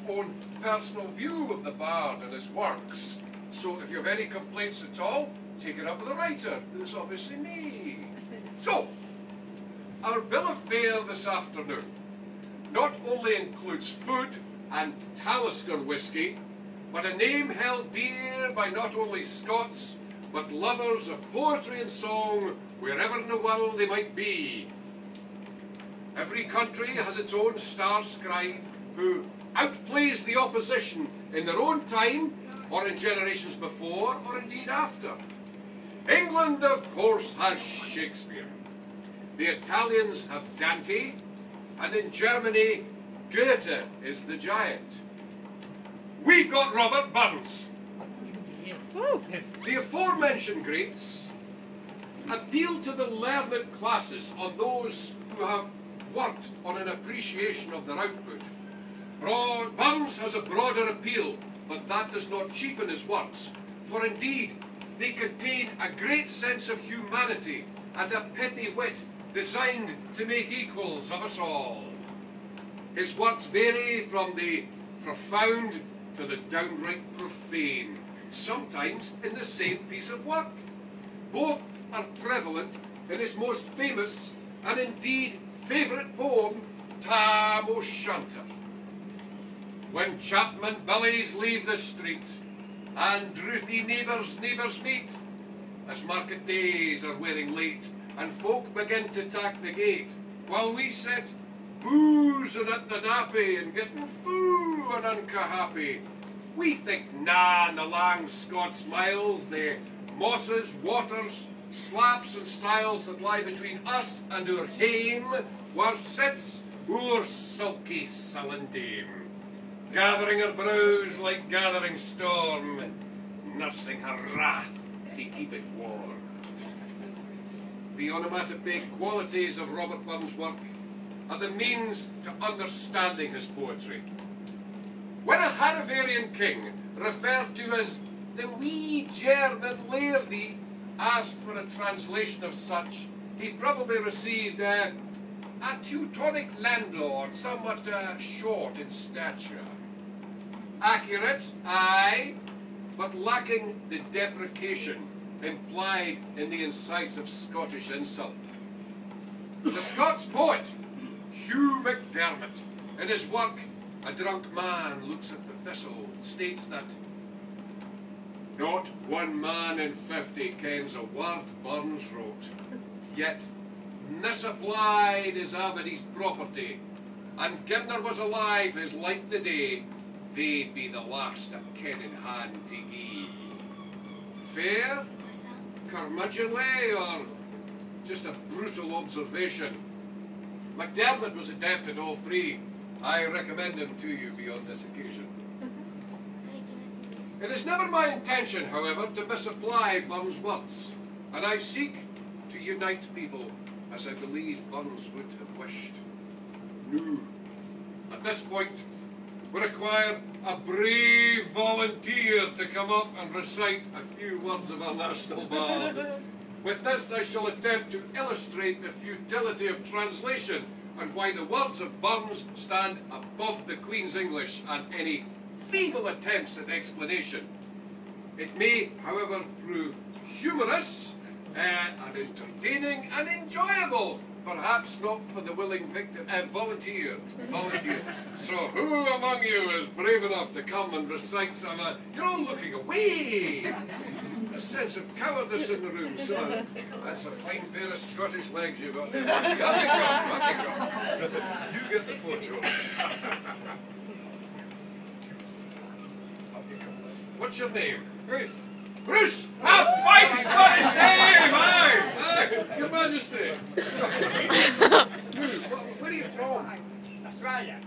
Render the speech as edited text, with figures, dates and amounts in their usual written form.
own personal view of the bard and his works. So if you have any complaints at all, take it up with the writer, who's obviously me. So, our bill of fare this afternoon not only includes food and Talisker whiskey, but a name held dear by not only Scots, but lovers of poetry and song wherever in the world they might be. Every country has its own star scribe who outplays the opposition in their own time, or in generations before, or indeed after. England, of course, has Shakespeare. The Italians have Dante, and in Germany, Goethe is the giant. We've got Robert Burns. The aforementioned greats appeal to the learned classes on those who have worked on an appreciation of their output. Burns has a broader appeal, but that does not cheapen his works, for indeed they contain a great sense of humanity and a pithy wit designed to make equals of us all. His works vary from the profound to the downright profane, sometimes in the same piece of work. Both are prevalent in his most famous and indeed favourite poem, Tam O'Shanter. When chapmen billies leave the street, and drouthy neighbours meet, as market days are wearing late, and folk begin to tack the gate, while we sit boozing at the nappy and getting foo and unca-happy, we think the lang Scots miles, the mosses, waters, slaps and stiles that lie between us and our hame, where sits our sulky sullen dame, gathering her brows like gathering storm, nursing her wrath to keep it warm. The onomatopoeic qualities of Robert Burns' work are the means to understanding his poetry. When a Hanoverian king, referred to as the wee German lairdie, asked for a translation of such, he probably received a Teutonic landlord, somewhat short in stature. Accurate, aye, but lacking the deprecation implied in the incisive Scottish insult. The Scots poet, Hugh MacDiarmid, in his work A Drunk Man Looks at the Thistle, states that not one man in 50 kens a word Burns wrote, yet misapplied is Abadee's property, and gin there was alive his like the day, they'd be the last a ken in hand to gie. Fair, curmudgeonly, or just a brutal observation? MacDiarmid was adept at all three. I recommend him to you beyond this occasion. It is never my intention, however, to misapply Burns' words, and I seek to unite people as I believe Burns would have wished. No. At this point, we require a brave volunteer to come up and recite a few words of our national bard. With this, I shall attempt to illustrate the futility of translation and why the words of Burns stand above the Queen's English and any feeble attempts at explanation. It may, however, prove humorous and entertaining and enjoyable, perhaps not for the willing volunteer. So who among you is brave enough to come and recite some? You're all looking away. A sense of cowardice in the room, so that's a fine pair of Scottish legs you've got there. Up you go. You get the photo. What's your name? Bruce. Bruce! A fine Scottish name! Aye! Your Majesty! Where are you from? Australia.